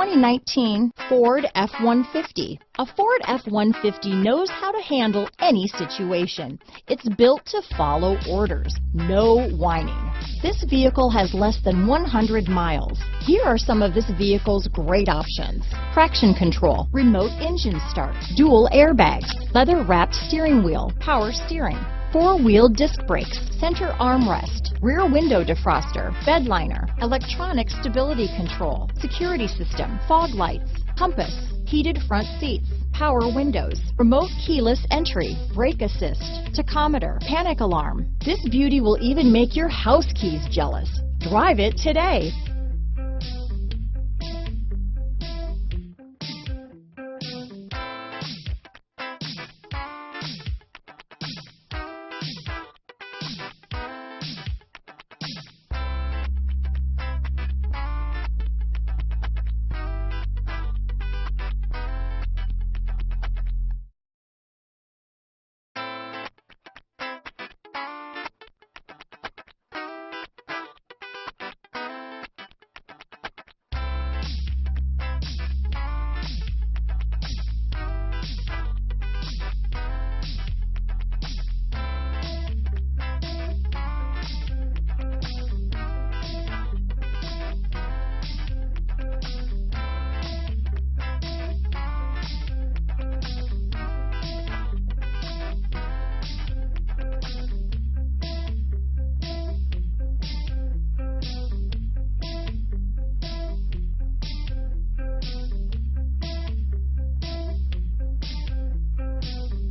2019 Ford F-150. A Ford F-150 knows how to handle any situation. It's built to follow orders, no whining. This vehicle has less than 100 miles. Here are some of this vehicle's great options: traction control, remote engine start, dual airbags, leather-wrapped steering wheel, power steering, four-wheel disc brakes, center armrest, rear window defroster, bed liner, electronic stability control, security system, fog lights, compass, heated front seats, power windows, remote keyless entry, brake assist, tachometer, panic alarm. This beauty will even make your house keys jealous. Drive it today.